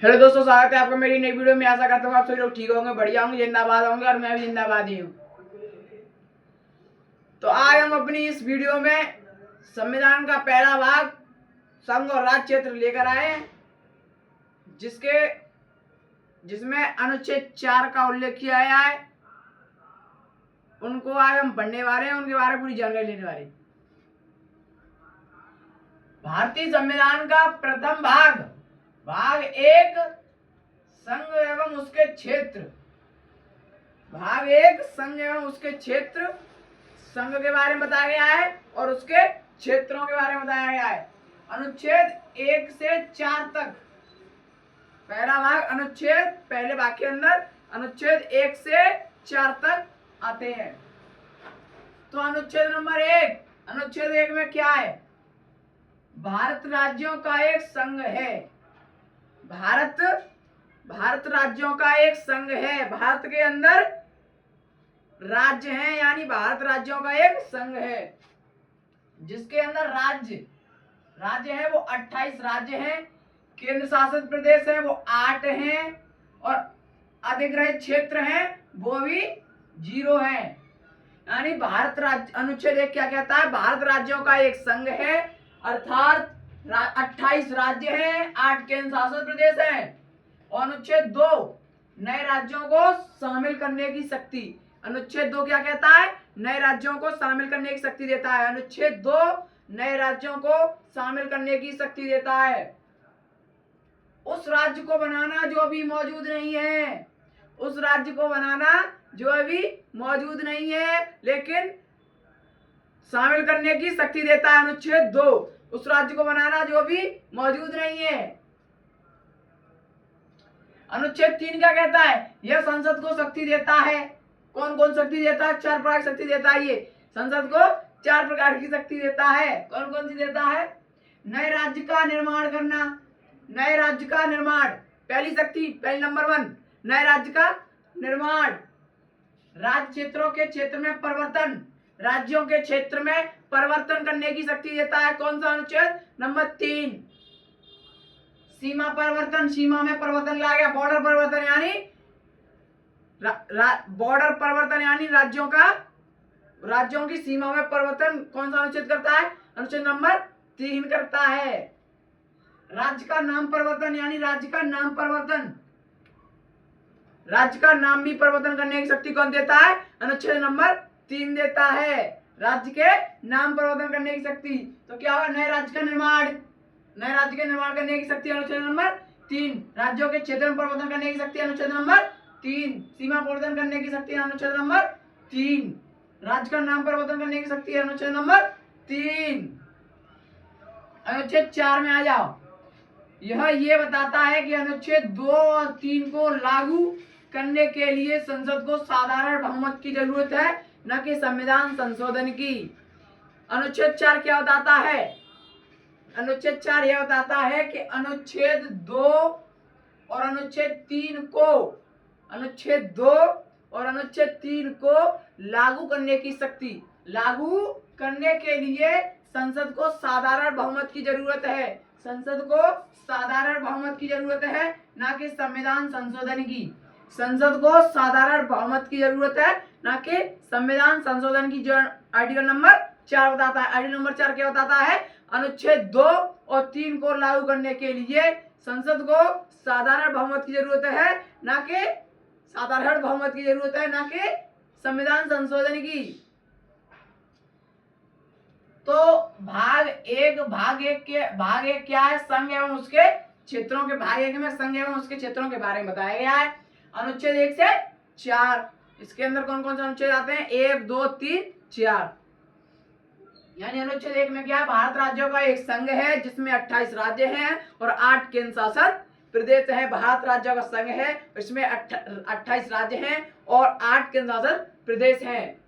Hello दोस्तों, स्वागत है आपका मेरी नई वीडियो में। आशा करता हूँ आप सभी लोग ठीक होंगे, बढ़िया होंगे, जिंदाबाद होंगे और मैं भी जिंदाबाद ही हूँ। तो आज हम अपनी इस वीडियो में संविधान का पहला भाग संघ और राज्य क्षेत्र लेकर आए हैं, जिसमें अनुच्छेद 4 का उल्लेख किया गया है। उनको आज हम पढ़ने वाले हैं, उनके बारे में पूरी जानकारी लेने वाले हैं। भारतीय संविधान का प्रथम भाग भाग 1 संघ एवं उसके क्षेत्र। भाग 1 संघ एवं उसके क्षेत्र। संघ के बारे में बताया गया है और उसके क्षेत्रों के बारे में बताया गया है। अनुच्छेद 1 से 4 तक पहला भाग अनुच्छेद, पहले भाग के अंदर अनुच्छेद 1 से 4 तक आते हैं। तो अनुच्छेद नंबर 1, अनुच्छेद 1 में क्या है? भारत राज्यों का एक संघ है। भारत राज्यों का एक संघ है। भारत के अंदर राज्य हैं, यानी भारत राज्यों का एक संघ है, जिसके अंदर राज्य है वो 28 राज्य हैं। केंद्र शासित प्रदेश है वो 8 हैं और अधिग्रहित क्षेत्र हैं वो भी 0 हैं। यानी भारत राज्य, अनुच्छेद 1 क्या कहता है? भारत राज्यों का एक संघ है, अर्थात 28 राज्य हैं, 8 केंद्र शासित प्रदेश हैं। और अनुच्छेद 2 नए राज्यों को शामिल करने की शक्ति। अनुच्छेद 2 क्या कहता है? नए राज्यों को शामिल करने की शक्ति देता है। अनुच्छेद 2 नए राज्यों को शामिल करने की शक्ति देता है। उस राज्य को बनाना जो अभी मौजूद नहीं है, उस राज्य को बनाना जो अभी मौजूद नहीं है लेकिन शामिल करने की शक्ति देता है। अनुच्छेद 2 उस राज्य को बनाना जो अभी मौजूद नहीं है। अनुच्छेद 3 क्या कहता है? यह संसद को शक्ति देता है। कौन कौन शक्ति देता है? 4 प्रकार की शक्ति देता है। ये संसद को 4 प्रकार की शक्ति देता है। कौन कौन सी देता है? नए राज्य का निर्माण करना। नए राज्य का निर्माण, पहली शक्ति, पहली नंबर 1 नए राज्य का निर्माण। राज्य क्षेत्रों के क्षेत्र में परिवर्तन, राज्यों के क्षेत्र में परिवर्तन करने की शक्ति देता है। कौन सा अनुच्छेद? नंबर 3 सीमा परिवर्तन। सीमा में परिवर्तन लाया गया। बॉर्डर परिवर्तन यानी बॉर्डर परिवर्तन यानी राज्यों की सीमा में परिवर्तन कौन सा अनुच्छेद करता है? अनुच्छेद नंबर 3 करता है। राज्य का नाम परिवर्तन यानी राज्य का नाम परिवर्तन, राज्य का नाम भी परिवर्तन करने की शक्ति कौन देता है? अनुच्छेद नंबर 3 देता है। राज्य के नाम परिवर्तन करने की शक्ति। तो क्या होगा? नए राज्य का निर्माण, नए राज्य के निर्माण करने की शक्ति अनुच्छेद नंबर 3। राज्यों के क्षेत्र में परिवर्तन करने की शक्ति अनुच्छेद नंबर 3। सीमा परिवर्तन करने की शक्ति अनुच्छेद नंबर 3। राज्य का नाम परिवर्तन करने की शक्ति अनुच्छेद नंबर 3। अनुच्छेद 4 में आ जाओ। यह ये बताता है कि अनुच्छेद 2 और 3 को लागू करने के लिए संसद को साधारण बहुमत की जरूरत है, न कि संविधान संशोधन की। अनुच्छेद 4 क्या बताता है? अनुच्छेद 4 यह बताता है कि अनुच्छेद 2 और अनुच्छेद 3 को लागू करने की शक्ति, लागू करने के लिए संसद को साधारण बहुमत की जरूरत है। संसद को साधारण बहुमत की जरूरत है, ना कि संविधान संशोधन की। संसद को साधारण बहुमत की जरूरत है, ना कि संविधान संशोधन की। जो आर्टिकल नंबर 4 बताता है। आर्टिकल नंबर 4 क्या बताता है? अनुच्छेद 2 और 3 को लागू करने के लिए संसद को साधारण बहुमत की जरूरत है, ना कि साधारण बहुमत की जरूरत है, ना कि संविधान संशोधन की। तो भाग 1 क्या है? संघ एवं उसके क्षेत्रों के। भाग 1 में संघ एवं उसके क्षेत्रों के बारे में बताया गया है। अनुच्छेद 1 से 4 इसके अंदर कौन कौन से अनुच्छेद आते हैं? 1, 2, 3, 4। यानी अनुच्छेद 1 में क्या है? भारत राज्यों का एक संघ है जिसमें 28 राज्य हैं और 8 केंद्र शासित प्रदेश है। भारत राज्यों का संघ है, इसमें 28 राज्य हैं और 8 केंद्र शासित प्रदेश हैं।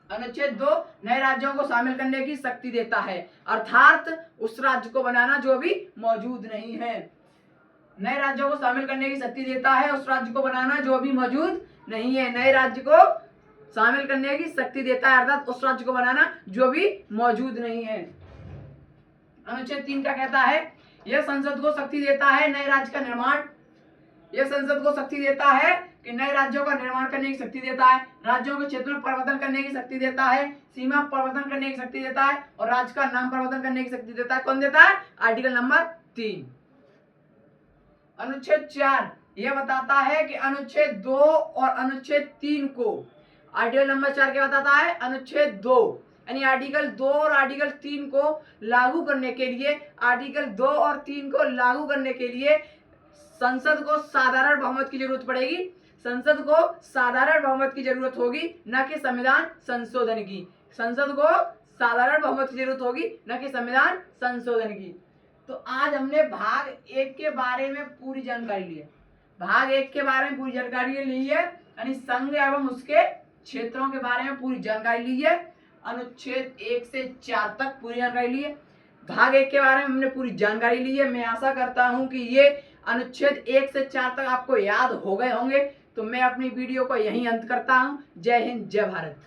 अनुच्छेद 2 नए राज्यों को शामिल करने की शक्ति देता है, अर्थात उस राज्य को बनाना जो अभी मौजूद नहीं है। नए राज्यों को शामिल करने की शक्ति देता है, उस राज्य को बनाना जो अभी मौजूद नहीं है। नए राज्य को शामिल करने की शक्ति देता है, अर्थात उस राज्य को बनाना जो अभी मौजूद नहीं है। अनुच्छेद 3 क्या कहता है? यह संसद को शक्ति देता है नए राज्य का निर्माण, यह संसद को शक्ति देता है कि नए राज्यों का निर्माण करने की शक्ति देता है, राज्यों के क्षेत्र में परिवर्तन करने की शक्ति देता है, सीमा परिवर्तन करने की शक्ति देता है और राज्य का नाम परिवर्तन करने की शक्ति देता है। कौन देता है? Article number 3। अनुच्छेद 4 यह बताता है कि अनुच्छेद 2 और अनुच्छेद 3 को, आर्टिकल नंबर 4 क्या बताता है? अनुच्छेद 2 यानी आर्टिकल 2 और आर्टिकल 3 को लागू करने के लिए, आर्टिकल 2 और 3 को लागू करने के लिए संसद को साधारण बहुमत की जरूरत पड़ेगी, संसद को साधारण बहुमत की जरूरत होगी, न कि संविधान संशोधन की। संसद को साधारण बहुमत की जरूरत होगी, न कि संविधान संशोधन की। तो आज हमने भाग 1 के बारे में पूरी जानकारी ली है, भाग 1 के बारे में पूरी जानकारी ली है, यानी संघ एवं उसके क्षेत्रों के बारे में पूरी जानकारी ली है। अनुच्छेद 1 से 4 तक पूरी जानकारी ली है, भाग 1 के बारे में हमने पूरी जानकारी ली है। मैं आशा करता हूं कि ये अनुच्छेद 1 से 4 तक आपको याद हो गए होंगे। तो मैं अपनी वीडियो को यहीं अंत करता हूं। जय हिंद, जय भारत।